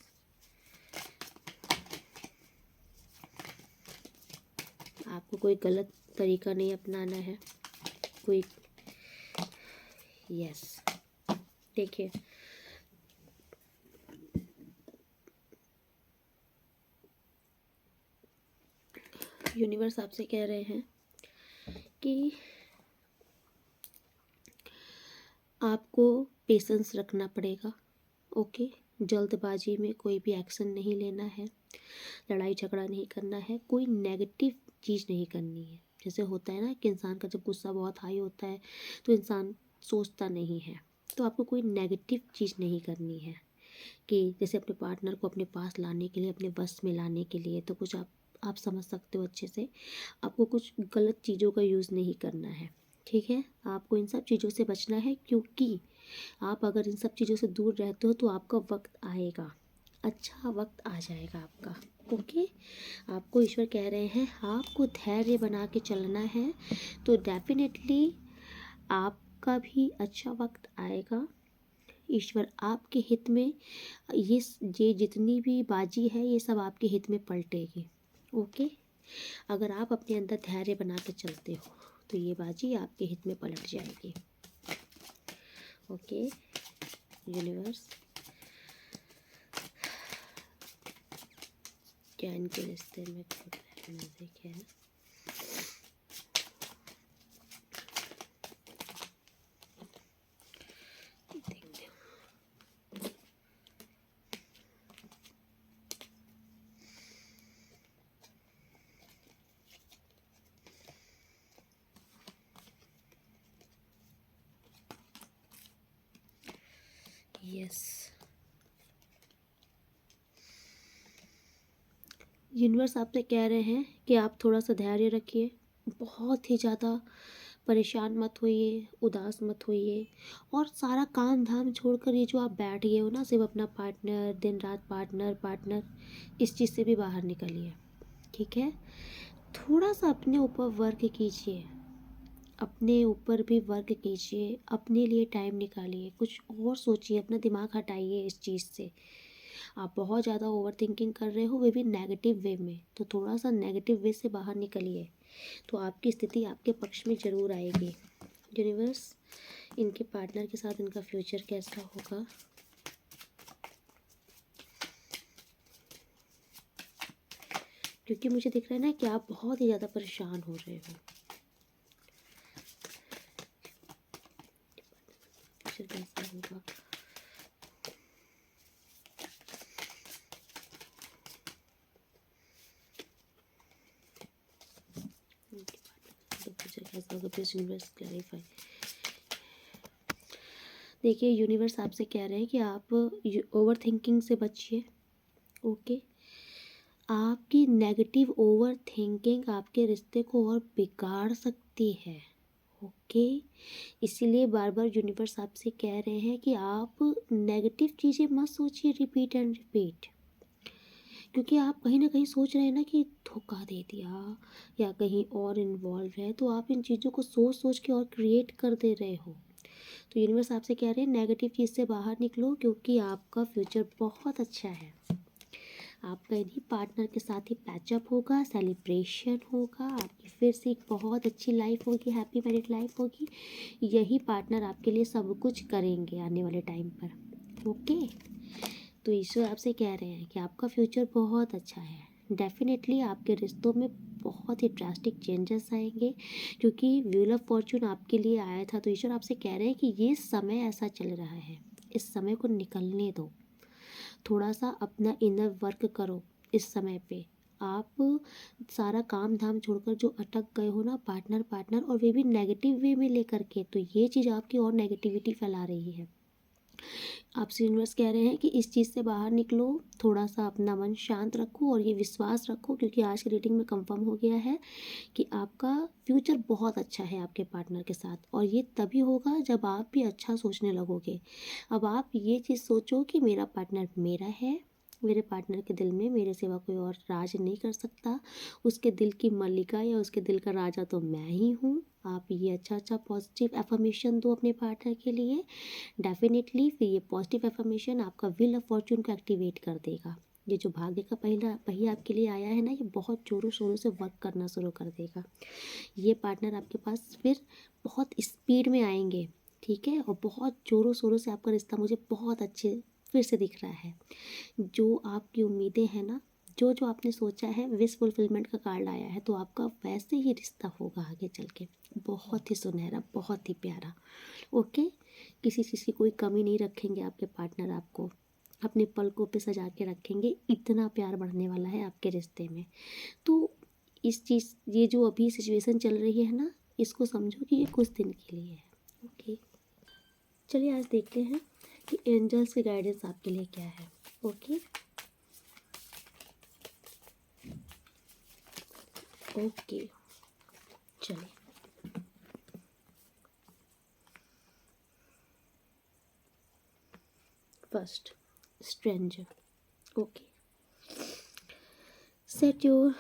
आपको कोई गलत तरीका नहीं अपनाना है, कोई, यस, देखिए, यूनिवर्स आपसे कह रहे हैं कि आपको पेशेंस रखना पड़ेगा। ओके, जल्दबाजी में कोई भी एक्शन नहीं लेना है, लड़ाई झगड़ा नहीं करना है, कोई नेगेटिव चीज़ नहीं करनी है। जैसे होता है ना कि इंसान का जब गुस्सा बहुत हाई होता है तो इंसान सोचता नहीं है, तो आपको कोई नेगेटिव चीज़ नहीं करनी है। कि जैसे अपने पार्टनर को अपने पास लाने के लिए, अपने बस में लाने के लिए, तो कुछ आप समझ सकते हो अच्छे से, आपको कुछ गलत चीज़ों का यूज़ नहीं करना है, ठीक है। आपको इन सब चीज़ों से बचना है, क्योंकि आप अगर इन सब चीज़ों से दूर रहते हो तो आपका वक्त आएगा, अच्छा वक्त आ जाएगा आपका। ओके, आपको ईश्वर कह रहे हैं आपको धैर्य बना के चलना है, तो डेफिनेटली आपका भी अच्छा वक्त आएगा। ईश्वर आपके हित में, ये जितनी भी बाजी है ये सब आपके हित में पलटेगी। ओके, अगर आप अपने अंदर धैर्य बना के चलते हो तो ये बाजी आपके हित में पलट जाएगी। ओके यूनिवर्स, क्या इनके रिश्ते में म्यूजिक है? देखते हैं। यस, यूनिवर्स आपसे कह रहे हैं कि आप थोड़ा सा धैर्य रखिए, बहुत ही ज़्यादा परेशान मत होइए, उदास मत होइए, और सारा काम धाम छोड़कर ये जो आप बैठ गए हो ना, सिर्फ अपना पार्टनर, दिन रात पार्टनर पार्टनर, इस चीज़ से भी बाहर निकलिए। ठीक है, थोड़ा सा अपने ऊपर वर्क कीजिए, अपने ऊपर भी वर्क कीजिए, अपने लिए टाइम निकालिए, कुछ और सोचिए, अपना दिमाग हटाइए इस चीज़ से। आप बहुत ज़्यादा ओवर थिंकिंग कर रहे हो, वे भी नेगेटिव वे में, तो थोड़ा सा नेगेटिव वे से बाहर निकलिए, तो आपकी स्थिति आपके पक्ष में ज़रूर आएगी। यूनिवर्स, इनके पार्टनर के साथ इनका फ्यूचर कैसा होगा? क्योंकि मुझे दिख रहा है ना कि आप बहुत ही ज़्यादा परेशान हो रहे हो। फ्यूचर कैसा होगा? फ्यूचर कैसा होगा? Please universe clarify. देखिए, यूनिवर्स आपसे कह रहे हैं कि आप ओवर थिंकिंग से बचिए। ओके, आपकी नेगेटिव ओवर थिंकिंग आपके रिश्ते को और बिगाड़ सकती है। ओके, इसीलिए बार बार यूनिवर्स आपसे कह रहे हैं कि आप नेगेटिव चीज़ें मत सोचिए रिपीट एंड रिपीट, क्योंकि आप कहीं ना कहीं सोच रहे हैं ना कि धोखा दे दिया या कहीं और इन्वॉल्व है, तो आप इन चीज़ों को सोच सोच के और क्रिएट कर दे रहे हो। तो यूनिवर्स आपसे कह रहे हैं नेगेटिव चीज़ से बाहर निकलो, क्योंकि आपका फ्यूचर बहुत अच्छा है। आपका इन्हीं पार्टनर के साथ ही पैचअप होगा, सेलिब्रेशन होगा, आपकी फिर से एक बहुत अच्छी लाइफ होगी, हैप्पी मैरिड लाइफ होगी। यही पार्टनर आपके लिए सब कुछ करेंगे आने वाले टाइम पर। ओके, तो ईश्वर आपसे कह रहे हैं कि आपका फ्यूचर बहुत अच्छा है। डेफिनेटली आपके रिश्तों में बहुत ही ड्रास्टिक चेंजेस आएंगे, क्योंकि व्हील ऑफ फॉर्चून आपके लिए आया था। तो ईश्वर आपसे कह रहे हैं कि ये समय ऐसा चल रहा है, इस समय को निकलने दो, थोड़ा सा अपना इनर वर्क करो। इस समय पे आप सारा काम धाम छोड़कर जो अटक गए हो ना, पार्टनर पार्टनर, और वे भी नेगेटिव वे में लेकर के, तो ये चीज़ आपकी और नेगेटिविटी फैला रही है। आपसे यूनिवर्स कह रहे हैं कि इस चीज़ से बाहर निकलो, थोड़ा सा अपना मन शांत रखो और ये विश्वास रखो, क्योंकि आज की रीडिंग में कंफर्म हो गया है कि आपका फ्यूचर बहुत अच्छा है आपके पार्टनर के साथ, और ये तभी होगा जब आप भी अच्छा सोचने लगोगे। अब आप ये चीज़ सोचो कि मेरा पार्टनर मेरा है, मेरे पार्टनर के दिल में मेरे सिवा कोई और राज नहीं कर सकता, उसके दिल की मल्लिका या उसके दिल का राजा तो मैं ही हूँ। आप ये अच्छा अच्छा पॉजिटिव एफर्मेशन दो अपने पार्टनर के लिए। डेफिनेटली फिर ये पॉजिटिव एफर्मेशन आपका व्हील ऑफ फॉर्चून को एक्टिवेट कर देगा। ये जो भाग्य का पहला पहिया आपके लिए आया है ना, ये बहुत जोरों शोरों से वर्क करना शुरू कर देगा। ये पार्टनर आपके पास फिर बहुत स्पीड में आएंगे, ठीक है, और बहुत जोरों शोरों से आपका रिश्ता मुझे बहुत अच्छे फिर से दिख रहा है। जो आपकी उम्मीदें हैं ना, जो जो आपने सोचा है, विश फुलफिलमेंट का कार्ड आया है, तो आपका वैसे ही रिश्ता होगा आगे चल के, बहुत ही सुनहरा, बहुत ही प्यारा। ओके, किसी चीज़ की कोई कमी नहीं रखेंगे आपके पार्टनर, आपको अपने पलकों पे सजा के रखेंगे, इतना प्यार बढ़ने वाला है आपके रिश्ते में। तो इस चीज़, ये जो अभी सिचुएशन चल रही है ना, इसको समझो कि ये कुछ दिन के लिए है। ओके, चलिए आज देखते हैं कि एंजल्स की गाइडेंस आपके लिए क्या है। ओके ओके, चलिए first, stranger. Okay, set your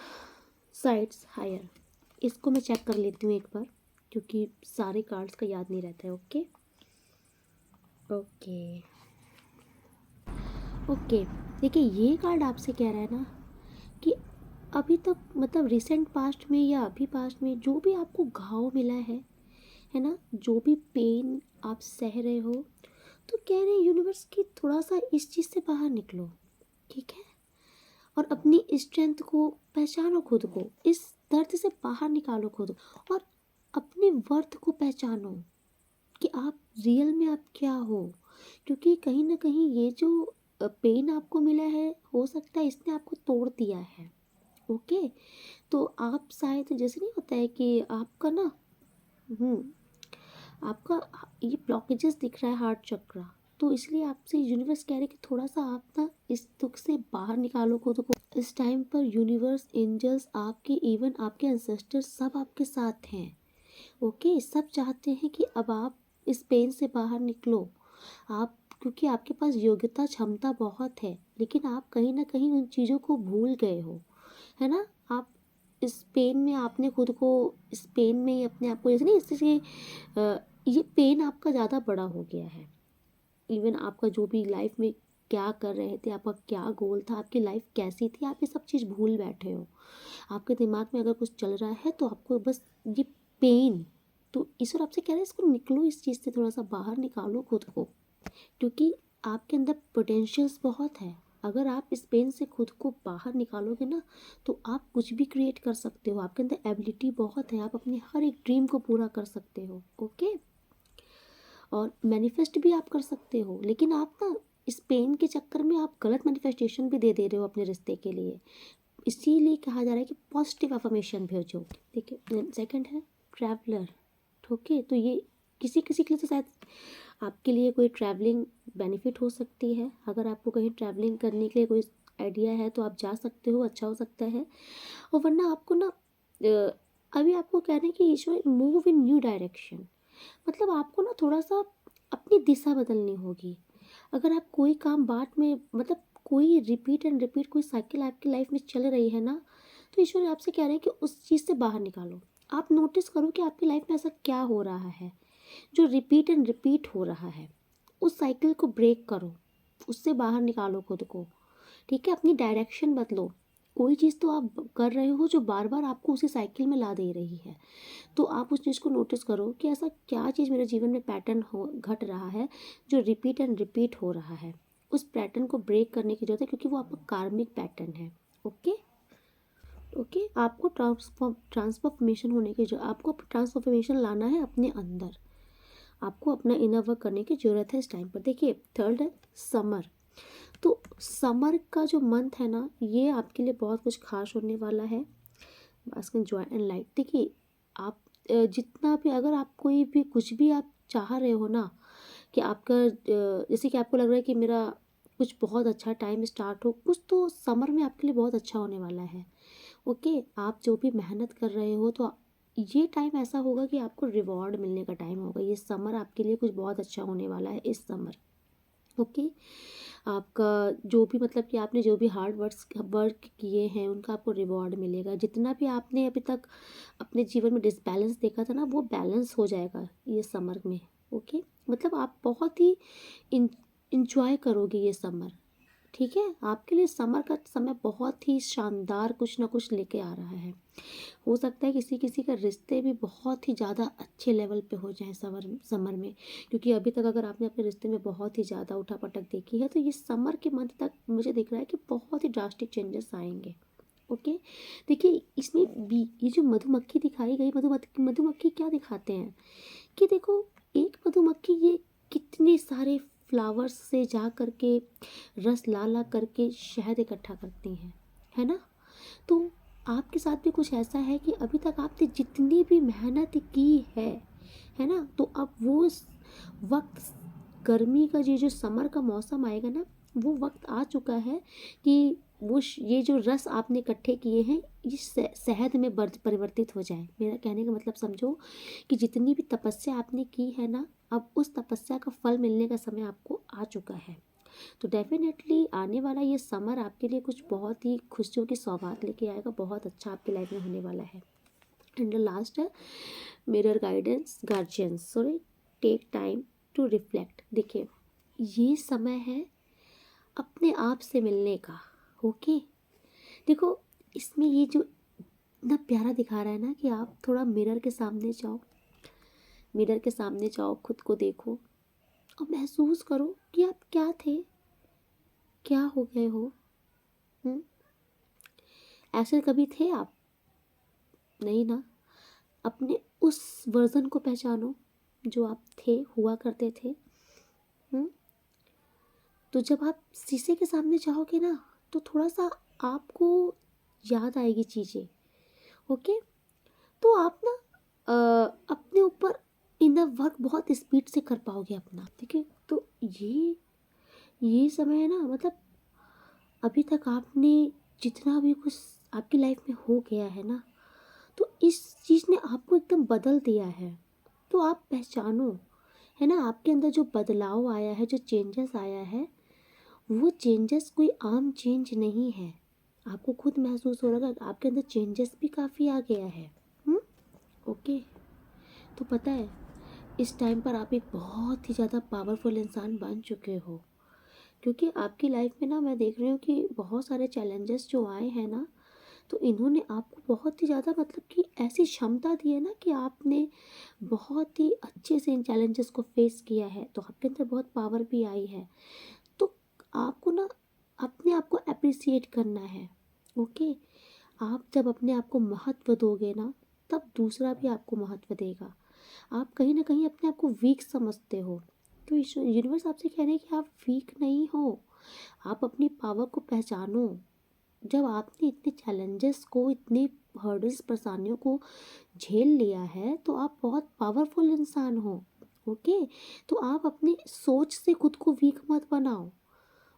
sides higher. इसको मैं चेक कर लेती हूँ एक बार, क्योंकि सारे कार्ड्स का याद नहीं रहता है। ओके ओके ओके, देखिए ये कार्ड आपसे कह रहा है ना कि अभी तक, मतलब रिसेंट पास्ट में या अभी पास्ट में, जो भी आपको घाव मिला है ना, जो भी पेन आप सह रहे हो, तो कह रहे हैं यूनिवर्स की थोड़ा सा इस चीज़ से बाहर निकलो, ठीक है, और अपनी स्ट्रेंथ को पहचानो, खुद को इस दर्द से बाहर निकालो खुद, और अपने वर्थ को पहचानो कि आप रियल में आप क्या हो। क्योंकि कहीं ना कहीं ये जो पेन आपको मिला है, हो सकता है इसने आपको तोड़ दिया है। ओके, तो आप शायद, जैसे नहीं होता है कि आपका ना, हम्म आपका ये ब्लॉकेजेस दिख रहा है हार्ट चक्रा, तो इसलिए आपसे यूनिवर्स कह रहे हैं कि थोड़ा सा आप ना इस दुख से बाहर निकालो खुद को। इस टाइम पर यूनिवर्स, एंजल्स, आपके इवन आपके एंसेस्टर्स सब आपके साथ हैं। ओके, सब चाहते हैं कि अब आप इस पेन से बाहर निकलो। आप, क्योंकि आपके पास योग्यता क्षमता बहुत है, लेकिन आप कहीं ना कहीं उन चीज़ों को भूल गए हो, है ना। आप इस पेन में आपने खुद को, इस पेन में ही अपने आप को, जैसे नहीं, इससे ये पेन आपका ज़्यादा बड़ा हो गया है। इवन आपका जो भी लाइफ में क्या कर रहे थे, आपका क्या गोल था, आपकी लाइफ कैसी थी, आप ये सब चीज़ भूल बैठे हो। आपके दिमाग में अगर कुछ चल रहा है तो आपको बस ये पेन, तो ईश्वर आपसे कह रहे हैं इसको निकलो, इस चीज़ से थोड़ा सा बाहर निकालो खुद को। क्योंकि आपके अंदर पोटेंशियल्स बहुत है। अगर आप इस पेन से खुद को बाहर निकालोगे ना, तो आप कुछ भी क्रिएट कर सकते हो। आपके अंदर एबिलिटी बहुत है, आप अपने हर एक ड्रीम को पूरा कर सकते हो। ओके, और मैनिफेस्ट भी आप कर सकते हो। लेकिन आप ना इस पेन के चक्कर में आप गलत मैनिफेस्टेशन भी दे रहे हो अपने रिश्ते के लिए। इसीलिए कहा जा रहा है कि पॉजिटिव अफर्मेशन भेजो। देखिए, सेकंड है ट्रैवलर। ओके, तो ये किसी किसी के लिए तो शायद आपके लिए कोई ट्रैवलिंग बेनिफिट हो सकती है। अगर आपको कहीं ट्रैवलिंग करने के लिए कोई आइडिया है तो आप जा सकते हो, अच्छा हो सकता है। और वरना आपको ना अभी आपको कह रहे हैं कि ईश्वर मूव इन न्यू डायरेक्शन, मतलब आपको ना थोड़ा सा अपनी दिशा बदलनी होगी। अगर आप कोई काम बाट में, मतलब कोई रिपीट एंड रिपीट कोई साइकिल आपकी लाइफ में चल रही है ना, तो ईश्वर आपसे कह रहे हैं कि उस चीज़ से बाहर निकालो। आप नोटिस करो कि आपकी लाइफ में ऐसा क्या हो रहा है जो रिपीट एंड रिपीट हो रहा है। उस साइकिल को ब्रेक करो, उससे बाहर निकालो खुद को, ठीक है। अपनी डायरेक्शन बदलो। कोई चीज़ तो आप कर रहे हो जो बार बार आपको उसी साइकिल में ला दे रही है, तो आप उस चीज़ को नोटिस करो कि ऐसा क्या चीज़ मेरे जीवन में पैटर्न हो घट रहा है जो रिपीट एंड रिपीट हो रहा है। उस पैटर्न को ब्रेक करने की जरूरत है, क्योंकि वो आपका कार्मिक पैटर्न है। ओके, ओके, आपको ट्रांसफॉर्मेशन होने की जो, आपको ट्रांसफॉर्मेशन लाना है अपने अंदर। आपको अपना इनर वर्क करने की ज़रूरत है इस टाइम पर। देखिए, थर्ड है समर। तो समर का जो मंथ है ना, ये आपके लिए बहुत कुछ खास होने वाला है। बस एंजॉय एंड लाइट। देखिए, आप जितना भी, अगर आप कोई भी कुछ भी आप चाह रहे हो ना, कि आपका जैसे कि आपको लग रहा है कि मेरा कुछ बहुत अच्छा टाइम स्टार्ट हो, कुछ तो समर में आपके लिए बहुत अच्छा होने वाला है। ओके, आप जो भी मेहनत कर रहे हो, तो ये टाइम ऐसा होगा कि आपको रिवॉर्ड मिलने का टाइम होगा। ये समर आपके लिए कुछ बहुत अच्छा होने वाला है इस समर। ओके, आपका जो भी, मतलब कि आपने जो भी हार्ड वर्क किए हैं उनका आपको रिवॉर्ड मिलेगा। जितना भी आपने अभी तक अपने जीवन में डिसबैलेंस देखा था ना, वो बैलेंस हो जाएगा ये समर में। ओके, मतलब आप बहुत ही इंजॉय करोगे ये समर, ठीक है। आपके लिए समर का समय बहुत ही शानदार कुछ ना कुछ लेके आ रहा है। हो सकता है किसी किसी का रिश्ते भी बहुत ही ज़्यादा अच्छे लेवल पे हो जाए समर में, क्योंकि अभी तक अगर आपने अपने रिश्ते में बहुत ही ज़्यादा उठापटक देखी है, तो ये समर के मंथ तक मुझे दिख रहा है कि बहुत ही ड्रास्टिक चेंजेस आएंगे। ओके, देखिए, इसमें भी ये जो मधुमक्खी दिखाई गई, मधुमक्खी मधुमक्खी क्या दिखाते हैं कि देखो, एक मधुमक्खी ये कितने सारे फ्लावर्स से जा करके रस ला ला करके शहद इकट्ठा करती हैं, है ना। तो आपके साथ भी कुछ ऐसा है कि अभी तक आपने जितनी भी मेहनत की है ना, तो अब वो वक्त, गर्मी का ये जो समर का मौसम आएगा ना, वो वक्त आ चुका है कि ये जो रस आपने इकट्ठे किए हैं, ये शहद में परिवर्तित हो जाए। मेरा कहने का मतलब समझो कि जितनी भी तपस्या आपने की है ना, अब उस तपस्या का फल मिलने का समय आपको आ चुका है। तो डेफिनेटली आने वाला ये समर आपके लिए कुछ बहुत ही खुशियों की सौगात लेके आएगा, बहुत अच्छा आपकी लाइफ में होने वाला है। एंड द लास्ट है mirror guidance guardians, sorry, take time to reflect. देखिए, ये समय है अपने आप से मिलने का। ओके, देखो, इसमें ये जो इतना प्यारा दिखा रहा है ना कि आप थोड़ा मिरर के सामने जाओ, मिरर के सामने जाओ, खुद को देखो, और महसूस करो कि आप क्या थे, क्या हो गए हो। हुँ? ऐसे कभी थे आप? नहीं ना। अपने उस वर्ज़न को पहचानो जो आप थे, हुआ करते थे। हुँ? तो जब आप शीशे के सामने जाओगे ना, तो थोड़ा-सा आपको याद आएगी चीज़ें, ओके? तो आप ना अपने ऊपर इनर वर्क बहुत स्पीड से कर पाओगे अपना, ठीक है? तो ये समय है ना, मतलब अभी तक आपने जितना भी कुछ आपकी लाइफ में हो गया है ना, तो इस चीज़ ने आपको एकदम बदल दिया है। तो आप पहचानो, है ना, आपके अंदर जो बदलाव आया है, जो चेंजेस आया है, वो चेंजेस कोई आम चेंज नहीं है। आपको खुद महसूस हो रहा होगा आपके अंदर चेंजेस भी काफ़ी आ गया है। हुँ? ओके। तो पता है, इस टाइम पर आप एक बहुत ही ज़्यादा पावरफुल इंसान बन चुके हो, क्योंकि आपकी लाइफ में ना मैं देख रही हूँ कि बहुत सारे चैलेंजेस जो आए हैं ना, तो इन्होंने आपको बहुत ही ज़्यादा, मतलब कि ऐसी क्षमता दी है ना कि आपने बहुत ही अच्छे से इन चैलेंजेस को फेस किया है, तो आपके अंदर बहुत पावर भी आई है। तो आपको ना अपने आप को अप्रिसिएट करना है, ओके? आप जब अपने आप को महत्व दोगे ना, तब दूसरा भी आपको महत्व देगा। आप कहीं न कहीं अपने आप को वीक समझते हो, तो यूनिवर्स आपसे कह रहे हैं कि आप वीक नहीं हो, आप अपनी पावर को पहचानो। जब आपने इतने चैलेंजेस को, इतने हर्डल्स, परेशानियों को झेल लिया है, तो आप बहुत पावरफुल इंसान हो, ओके? तो आप अपनी सोच से खुद को वीक मत बनाओ,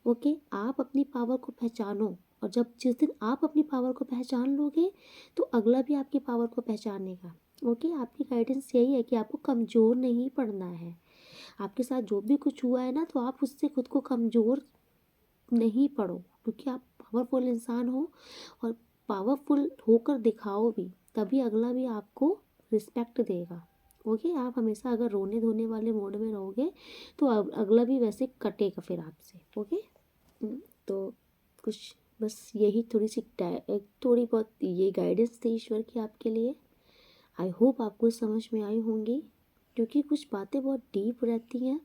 ओके? आप अपनी पावर को पहचानो, और जब जिस दिन आप अपनी पावर को पहचान लोगे, तो अगला भी आपकी पावर को पहचानेगा, ओके? आपकी गाइडेंस यही है कि आपको कमज़ोर नहीं पड़ना है। आपके साथ जो भी कुछ हुआ है ना, तो आप उससे खुद को कमज़ोर नहीं पड़ो, क्योंकि आप पावरफुल इंसान हो, और पावरफुल होकर दिखाओ भी, तभी अगला भी आपको रिस्पेक्ट देगा, ओके? आप हमेशा अगर रोने धोने वाले मोड में रहोगे, तो अगला भी वैसे कटेगा फिर आपसे, ओके? तो कुछ बस यही थोड़ी बहुत ये गाइडेंस थी ईश्वर की आपके लिए। आई होप आपको समझ में आई होंगी, क्योंकि कुछ बातें बहुत डीप रहती हैं,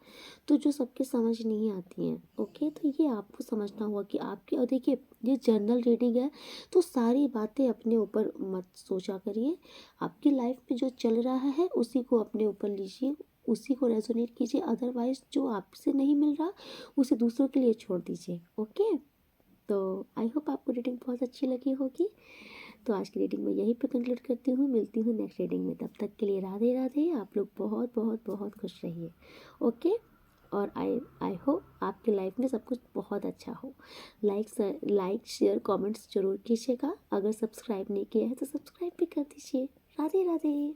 तो जो सबके समझ नहीं आती हैं, ओके? तो ये आपको समझना होगा कि आपकी, और देखिए, ये जनरल रीडिंग है, तो सारी बातें अपने ऊपर मत सोचा करिए। आपकी लाइफ में जो चल रहा है उसी को अपने ऊपर लीजिए, उसी को रेजोनेट कीजिए, अदरवाइज जो आपसे नहीं मिल रहा उसे दूसरों के लिए छोड़ दीजिए, ओके? तो आई होप आपको रीडिंग बहुत अच्छी लगी होगी। तो आज की रीडिंग मैं यहीं पे कंक्लूड करती हूँ, मिलती हूँ नेक्स्ट रीडिंग में, तब तक के लिए राधे राधे। आप लोग बहुत बहुत बहुत खुश रहिए, ओके? और आई होप आपकी लाइफ में सब कुछ बहुत अच्छा हो। लाइक शेयर कमेंट्स जरूर कीजिएगा। अगर सब्सक्राइब नहीं किया है तो सब्सक्राइब भी कर दीजिए। राधे राधे।